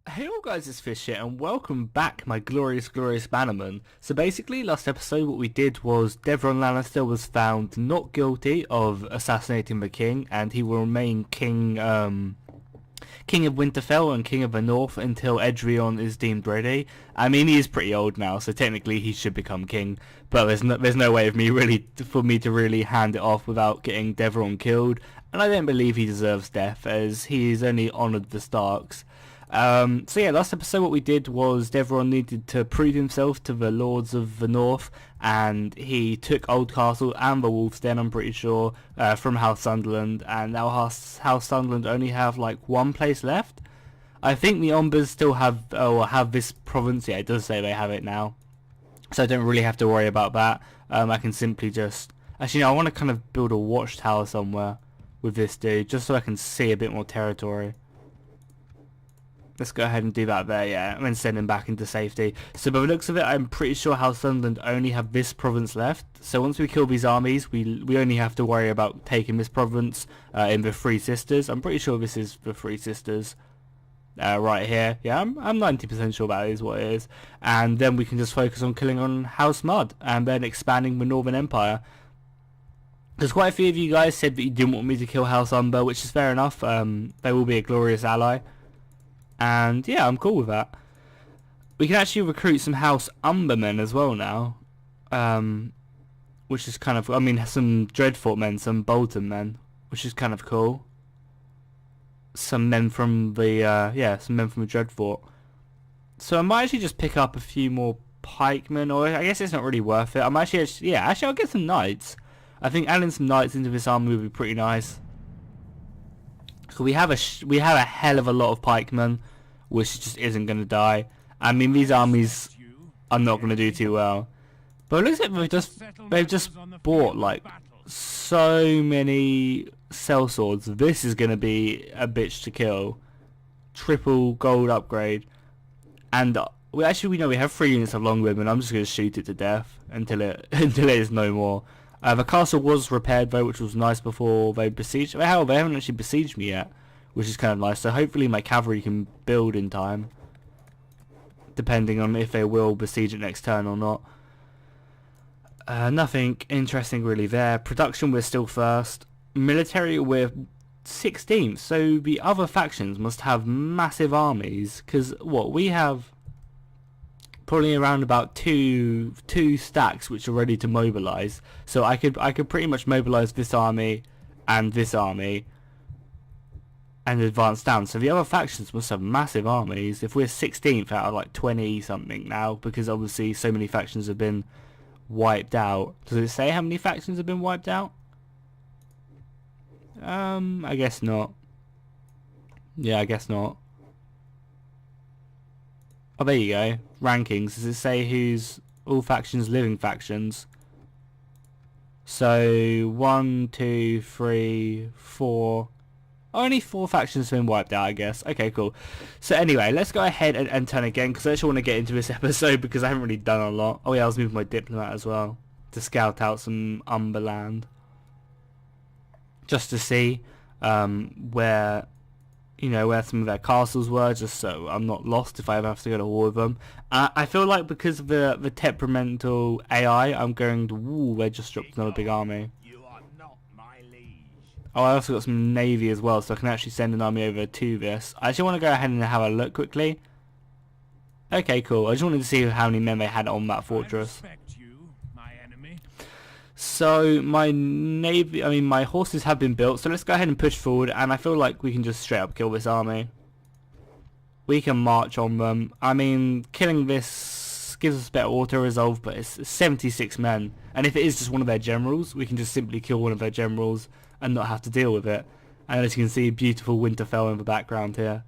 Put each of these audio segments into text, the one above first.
Hey all guys, it's Fish here and welcome back my glorious bannerman. So basically last episode what we did was Devron Lannister was found not guilty of assassinating the king and he will remain king King of Winterfell and King of the North until Edrion is deemed ready. I mean, he is pretty old now, so technically he should become king, but there's no way of for me to really hand it off without getting Devron killed, and I don't believe he deserves death as he's only honoured the Starks. So yeah, last episode what we did was Devron needed to prove himself to the Lords of the North, and he took Oldcastle and the Wolf's Den, I'm pretty sure, from House Sunderland, and now House Sunderland only have like one place left. I think the Ombers still have this province. Yeah, it does say they have it now, so I don't really have to worry about that. I can simply just actually no, I want to kind of build a watchtower somewhere with this dude just so I can see a bit more territory. Let's go ahead and do that there, yeah, and then send him back into safety. So by the looks of it, I'm pretty sure House Sunderland only have this province left. So once we kill these armies, we only have to worry about taking this province in the Three Sisters. I'm pretty sure this is the Three Sisters right here. Yeah, I'm 90% sure that is what it is. And then we can just focus on killing on House Mud and then expanding the Northern Empire. There's quite a few of you guys said that you didn't want me to kill House Umber, which is fair enough. They will be a glorious ally. And yeah, I'm cool with that. We can actually recruit some House Umbermen as well now. Which is kind of, I mean, some Dreadfort men, some Bolton men, which is kind of cool. Some men from the, some men from the Dreadfort. So I might actually just pick up a few more pikemen, or I guess it's not really worth it. Actually I'll get some knights. I think adding some knights into this army would be pretty nice. So we have a hell of a lot of pikemen, which just isn't going to die. I mean, these armies are not going to do too well. But it looks like they've just bought like so many sellswords. This is going to be a bitch to kill. Triple gold upgrade, and we have 3 units of longbow, and I'm just going to shoot it to death until it is no more. The castle was repaired though, which was nice before they besieged. Hell, they haven't actually besieged me yet, which is kind of nice. So hopefully my cavalry can build in time, depending on if they will besiege it next turn or not. Nothing interesting really there. Production, we're still first. Military, we're 16th. So the other factions must have massive armies, because what we have. Probably around about two stacks which are ready to mobilize. So I could pretty much mobilize this army and advance down. So the other factions must have massive armies. If we're 16th out of like 20 something now, because obviously so many factions have been wiped out. Does it say how many factions have been wiped out? I guess not. Yeah, I guess not. Oh, there you go. Rankings. Does it say who's all factions, living factions? So 1, 2, 3, 4. Only 4 factions have been wiped out, I guess. Okay, cool. So anyway, let's go ahead and turn again, because I actually want to get into this episode because I haven't really done a lot. Oh yeah, I was moving my diplomat as well to scout out some Umberland, just to see where some of their castles were, just so I'm not lost if I ever have to go to war with them. I feel like because of the temperamental AI, I'm going to... they just dropped another big army. You are not my liege. Oh, I also got some navy as well, so I can actually send an army over to this. I actually want to go ahead and have a look quickly. Okay, cool. I just wanted to see how many men they had on that fortress. So my my horses have been built, so let's go ahead and push forward, and I feel like we can just straight up kill this army. We can march on them. I mean, killing this gives us better auto resolve, but it's 76 men, and if it is just one of their generals, we can just simply kill one of their generals and not have to deal with it. And as you can see, beautiful Winterfell in the background here.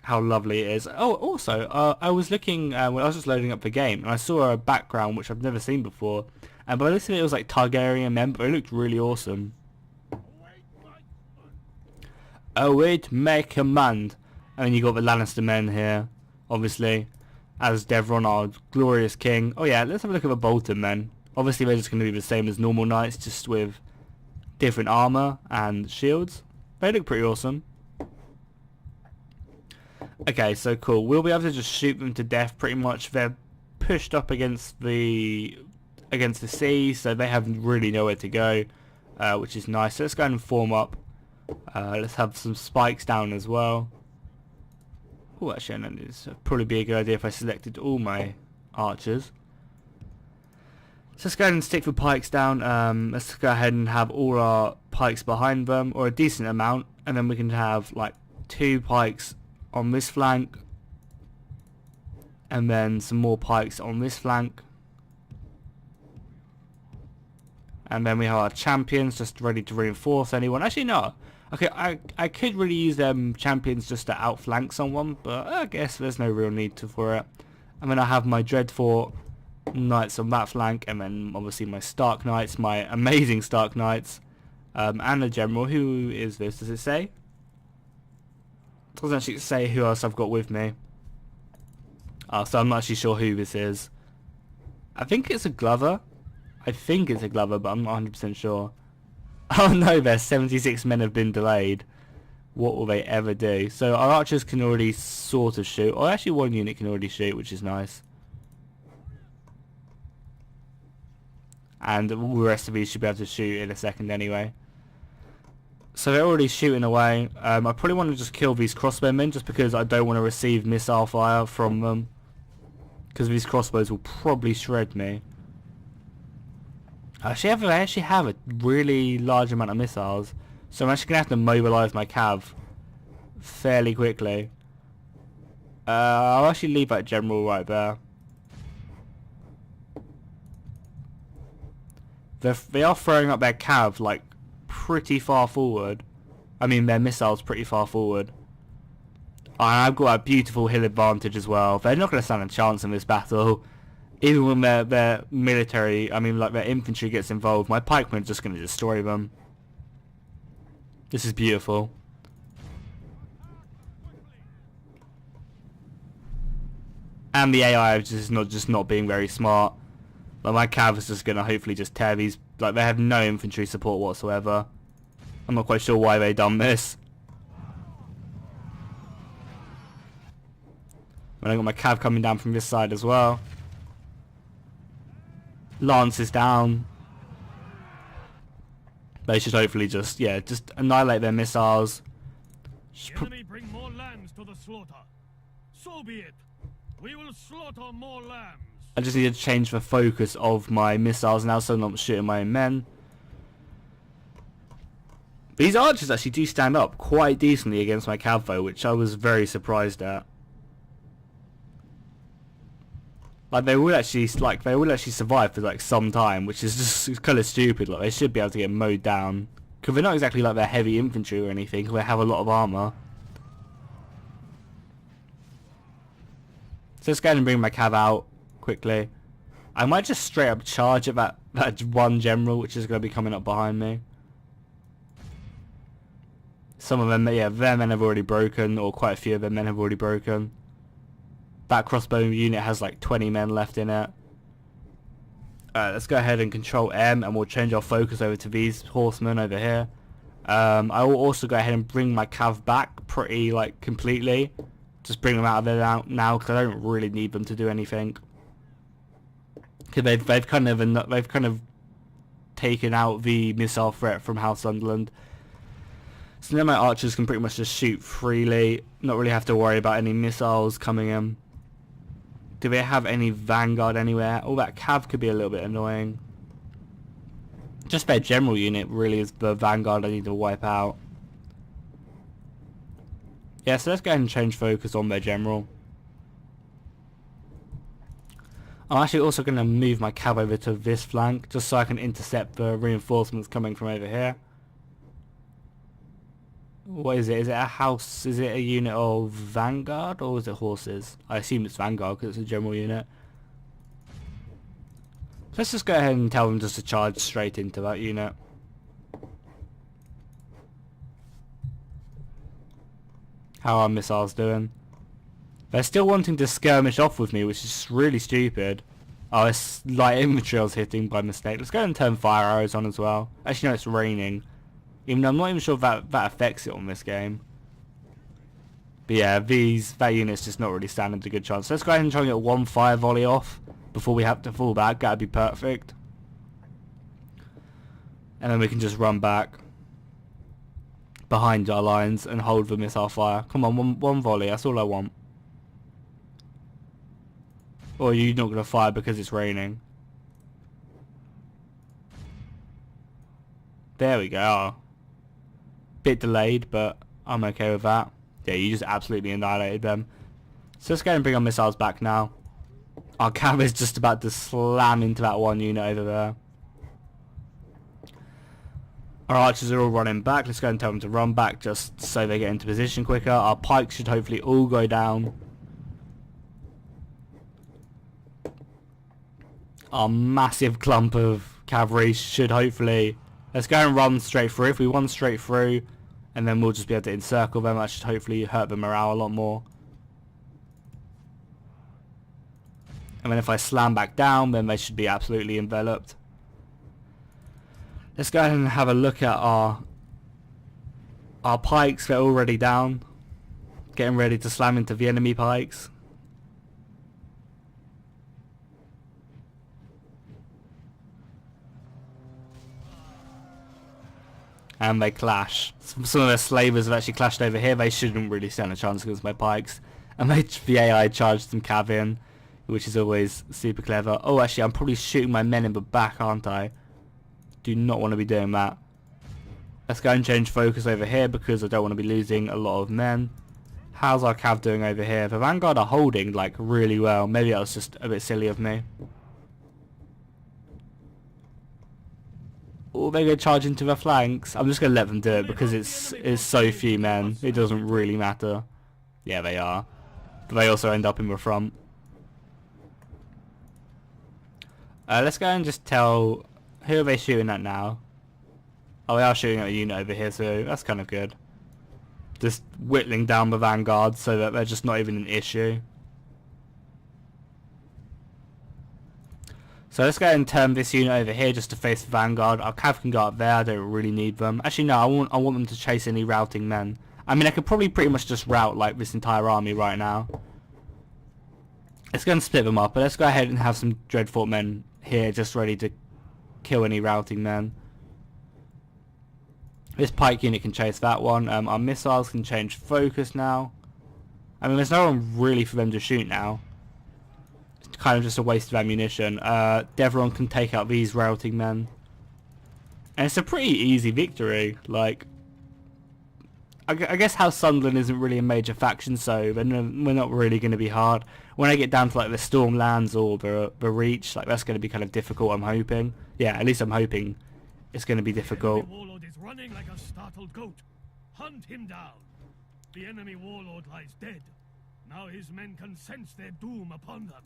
How lovely it is. Oh, also, I was looking when I was just loading up the game, and I saw a background which I've never seen before. And by this it was like Targaryen men, but it looked really awesome. Await my command. And then you got the Lannister men here, obviously, as Devron, our glorious king. Oh yeah, let's have a look at the Bolton men. Obviously they're just going to be the same as normal knights, just with different armor and shields. They look pretty awesome. Okay, so cool. We'll be able to just shoot them to death pretty much. They're pushed up against the sea, so they have really nowhere to go, which is nice. So let's go and form up. Let's have some spikes down as well. Oh, actually, no, this would probably be a good idea if I selected all my archers. So let's go ahead and stick the pikes down. Let's go ahead and have all our pikes behind them, or a decent amount, and then we can have like 2 pikes on this flank, and then some more pikes on this flank, and then we have our champions just ready to reinforce anyone. Actually, no. Okay, I could really use them champions just to outflank someone, but I guess there's no real need for it. And then I have my Dreadfort Knights on that flank, and then obviously my Stark Knights, my amazing Stark Knights, and the General. Who is this? Does it say? It doesn't actually say who else I've got with me. So I'm not actually sure who this is. I think it's a Glover. I think it's a Glover, but I'm not 100% sure. Oh no, their 76 men have been delayed. What will they ever do? So our archers can already sort of shoot. Or actually one unit can already shoot, which is nice. And all the rest of these should be able to shoot in a second anyway. So they're already shooting away. I probably want to just kill these crossbowmen just because I don't want to receive missile fire from them. Because these crossbows will probably shred me. I actually have a really large amount of missiles, so I'm actually going to have to mobilise my cav fairly quickly. I'll actually leave that general right there. They are throwing up their cav like pretty far forward. I mean their missiles pretty far forward. And I've got a beautiful hill advantage as well. They're not going to stand a chance in this battle. Even when their military, I mean like their infantry gets involved, my pikemen are just going to destroy them. This is beautiful. And the AI is just not being very smart. Like my cav is just going to hopefully just tear these, like they have no infantry support whatsoever. I'm not quite sure why they done this. And I got my cav coming down from this side as well. Lance is down. They should hopefully just annihilate their missiles. The enemy bring more lambs to the slaughter. So be it. We will slaughter more lambs. I just need to change the focus of my missiles now so I'm not shooting my own men. These archers actually do stand up quite decently against my cav though, which I was very surprised at. Like they will actually survive for like some time, which is just kind of stupid. Like they should be able to get mowed down because they're not exactly like they're heavy infantry or anything. Cause they have a lot of armor. So let's go ahead and bring my cav out quickly. I might just straight up charge at that one general, which is going to be coming up behind me. Some of them, yeah, their men have already broken, or quite a few of their men have already broken. That crossbow unit has like 20 men left in it. Let's go ahead and control M and we'll change our focus over to these horsemen over here. I will also go ahead and bring my cav back pretty like completely. Just bring them out of there now because I don't really need them to do anything. Because they've kind of taken out the missile threat from House Sunderland. So now my archers can pretty much just shoot freely. Not really have to worry about any missiles coming in. Do they have any vanguard anywhere? Oh, that cav could be a little bit annoying. Just their general unit really is the vanguard I need to wipe out. Yeah, so let's go ahead and change focus on their general. I'm actually also going to move my cav over to this flank just so I can intercept the reinforcements coming from over here. What is it? Is it a house? Is it a unit of vanguard or is it horses? I assume it's vanguard because it's a general unit. Let's just go ahead and tell them just to charge straight into that unit. How are missiles doing? They're still wanting to skirmish off with me, which is really stupid. Oh, it's light infantry I was hitting by mistake. Let's go and turn fire arrows on as well. Actually, no, it's raining. Even though I'm not even sure that affects it on this game. But yeah, that unit's just not really standing a good chance. So let's go ahead and try and get one fire volley off before we have to fall back. That'd be perfect. And then we can just run back behind our lines and hold the missile fire. Come on, one volley, that's all I want. Or are you not going to fire because it's raining? There we go. Oh. Bit delayed, but I'm okay with that. Yeah, you just absolutely annihilated them. So let's go and bring our missiles back now. Our cav is just about to slam into that one unit over there. Our archers are all running back. Let's go and tell them to run back just so they get into position quicker. Our pikes should hopefully all go down. Our massive clump of cavalry should hopefully... Let's go and run straight through. If we run straight through, and then we'll just be able to encircle them, that should hopefully hurt the morale a lot more. And then if I slam back down, then they should be absolutely enveloped. Let's go ahead and have a look at our pikes. They're already down. Getting ready to slam into the enemy pikes. And they clash. Some of their slavers have actually clashed over here. They shouldn't really stand a chance against my pikes. And the AI charged some cav in, which is always super clever. Oh, actually, I'm probably shooting my men in the back, aren't I? Do not want to be doing that. Let's go and change focus over here because I don't want to be losing a lot of men. How's our cav doing over here? The vanguard are holding like really well. Maybe that was just a bit silly of me. Oh, they're going to charge into the flanks. I'm just going to let them do it because it's so few men. It doesn't really matter. Yeah, they are. But they also end up in the front. Let's go and just tell... Who are they shooting at now? Oh, they are shooting at a unit over here, so that's kind of good. Just whittling down the vanguard so that they're just not even an issue. So let's go ahead and turn this unit over here just to face the vanguard. Our cav can go up there. I don't really need them. Actually, no, I want them to chase any routing men. I mean, I could probably pretty much just route like this entire army right now. Let's go and split them up, but let's go ahead and have some Dreadfort men here just ready to kill any routing men. This pike unit can chase that one. Our missiles can change focus now. I mean, there's no one really for them to shoot now. It's kind of just a waste of ammunition. Devron can take out these routing men. And it's a pretty easy victory. Like, I guess how Sunderland isn't really a major faction, so we're not really going to be hard. When I get down to like the Stormlands or the Reach, like that's going to be kind of difficult, I'm hoping. Yeah, at least I'm hoping it's going to be difficult. The enemy warlord is running like a startled goat. Hunt him down. The enemy warlord lies dead. Now his men can sense their doom upon them.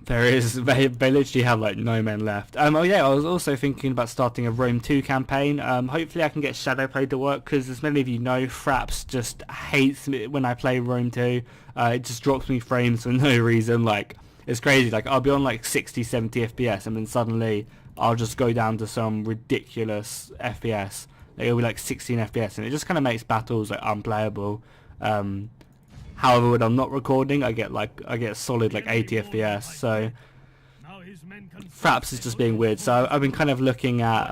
There is, they literally have like no men left. Oh yeah, I was also thinking about starting a Rome 2 campaign. Hopefully I can get Shadowplay to work because as many of you know, Fraps just hates me when I play Rome 2. It just drops me frames for no reason. Like, it's crazy. Like, I'll be on like 60, 70 FPS and then suddenly I'll just go down to some ridiculous FPS. Like, it'll be like 16 FPS and it just kind of makes battles like unplayable. However, when I'm not recording, I get a solid like 80 FPS. So Fraps is just being weird. So I've been kind of looking at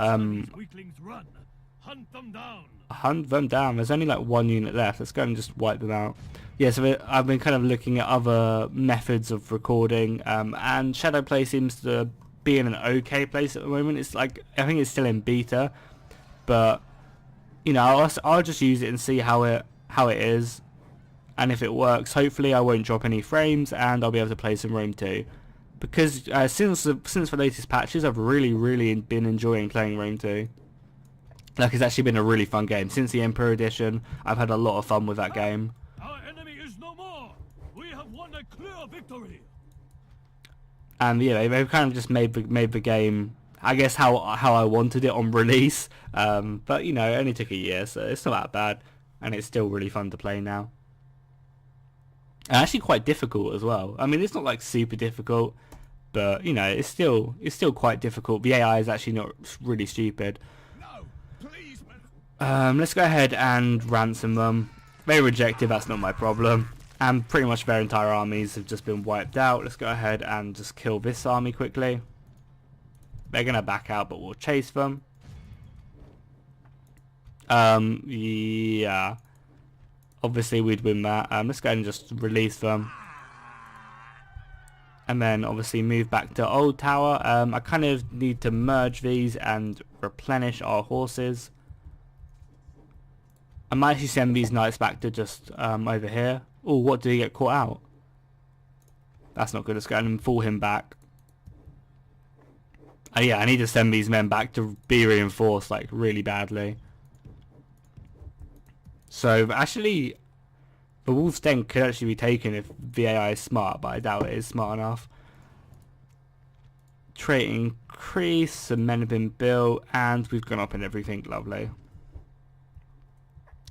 hunt them down. There's only like one unit left. Let's go and just wipe them out. Yeah, so I've been kind of looking at other methods of recording, and Shadowplay seems to be in an okay place at the moment. It's like, I think it's still in beta, but you know, I'll just use it and see how it is. And if it works, hopefully I won't drop any frames and I'll be able to play some Rome 2. Because since the latest patches, I've really been enjoying playing Rome 2. Like, it's actually been a really fun game. Since the Emperor Edition, I've had a lot of fun with that game. Our enemy is no more. We have won a clear victory. And yeah, they've kind of just made the game, I guess, how I wanted it on release. But you know, it only took a year, so it's not that bad. And it's still really fun to play now. And actually quite difficult as well. I mean, it's not like super difficult, but you know, it's still quite difficult. The AI is actually not really stupid. No, please. Let's go ahead and ransom them. They rejected, that's not my problem. And pretty much their entire armies have just been wiped out. Let's go ahead and just kill this army quickly. They're going to back out, but we'll chase them. Yeah. Obviously we'd win that. Let's go ahead and just release them. And then obviously move back to Old Tower. I kind of need to merge these and replenish our horses. I might actually send these knights back to just over here. Oh, what did he get caught out? That's not good. Let's go ahead and fall him back. Yeah, I need to send these men back to be reinforced like really badly. So actually, the Wolf's Den could actually be taken if the AI is smart, but I doubt it is smart enough. Trait increase, some men have been built, and we've gone up in everything. Lovely.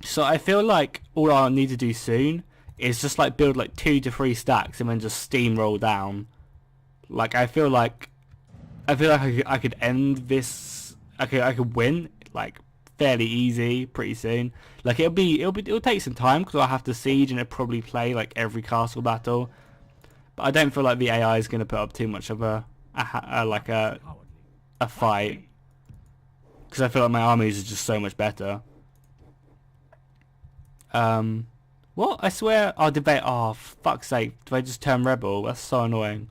So I feel like all I need to do soon is just like build like 2 to 3 stacks and then just steamroll down. Like I feel like I could end this. I could win like fairly easy pretty soon. Like it'll take some time because I'll have to siege and it'll probably play like every castle battle. But I don't feel like the AI is going to put up too much of a fight, because I feel like my armies are just so much better. What? I swear I'll debate. Oh, fuck's sake. Do I just turn rebel? That's so annoying.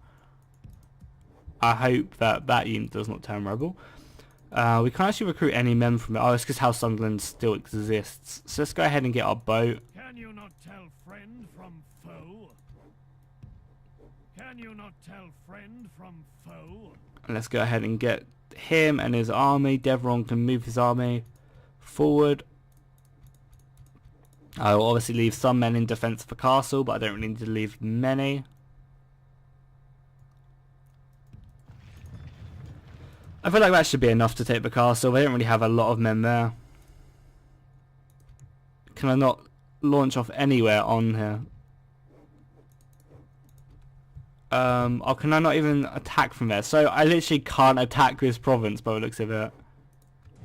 I hope that unit does not turn rebel. We can't actually recruit any men from it. Oh, it's because House Sunderland still exists. So let's go ahead and get our boat. Can you not tell friend from foe? Can you not tell friend from foe? And let's go ahead and get him and his army. Devron can move his army forward. I will obviously leave some men in defense of the castle, but I don't really need to leave many. I feel like that should be enough to take the castle. They don't really have a lot of men there. Can I not launch off anywhere on here? Oh, can I not even attack from there? So I literally can't attack this province by the looks of it,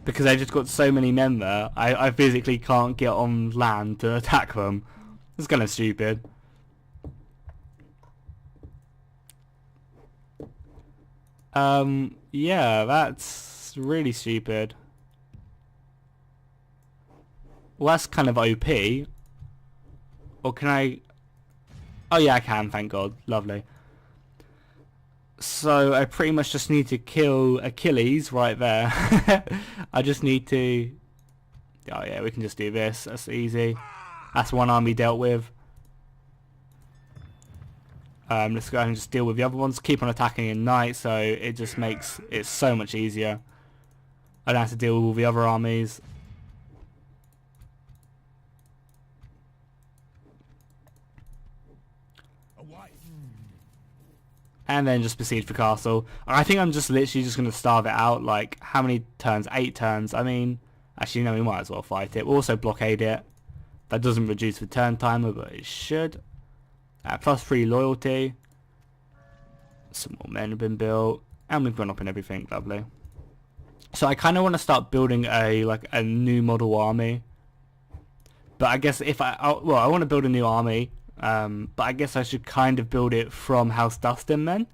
because I just got so many men there. I physically can't get on land to attack them. It's kind of stupid. Yeah, that's really stupid. Well, that's kind of OP. Or can I... Oh yeah, I can, thank God. Lovely. So I pretty much just need to kill Achilles right there. I just need to... Oh yeah, we can just do this. That's easy. That's one army dealt with. Let's go ahead and just deal with the other ones. Keep on attacking in night, so it just makes it so much easier. I don't have to deal with all the other armies. And then just besiege the castle. I think I'm just literally just going to starve it out. Like, how many turns? 8 turns. I mean, actually, no, we might as well fight it. We'll also blockade it. That doesn't reduce the turn timer, but it should. +3 loyalty. Some more men have been built. And we've gone up in everything. Lovely. So I kind of want to start building a new model army. But I guess if I want to build a new army. But I guess I should kind of build it from House Dustin men,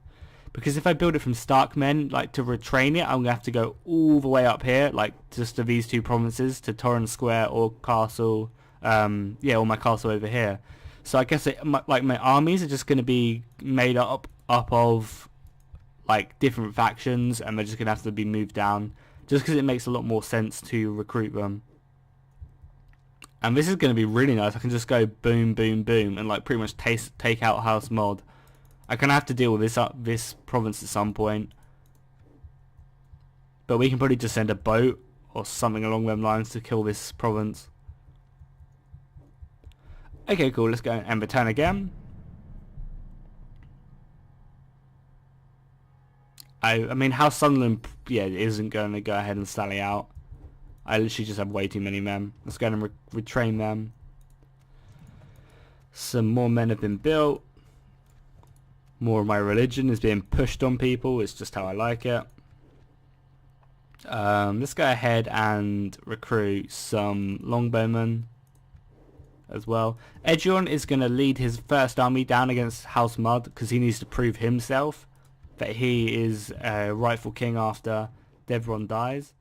because if I build it from Stark men, like to retrain it, I'm gonna have to go all the way up here, like just to these 2 provinces, to Torrens Square or Castle, yeah, or my castle over here. So I guess my armies are just gonna be made up of like different factions, and they're just gonna have to be moved down, just because it makes a lot more sense to recruit them. And this is going to be really nice. I can just go boom, boom, boom, and like pretty much take out House Mod. I'm going to have to deal with this province at some point. But we can probably just send a boat or something along those lines to kill this province. Okay, cool. Let's go and return again. I mean, House Sunderland, yeah, isn't going to go ahead and sally out. I literally just have way too many men. Let's go and retrain them. Some more men have been built. More of my religion is being pushed on people. It's just how I like it. Let's go ahead and recruit some longbowmen. as well. Edgerton is going to lead his first army down against House Mud because he needs to prove himself that he is rightful king after Devron dies.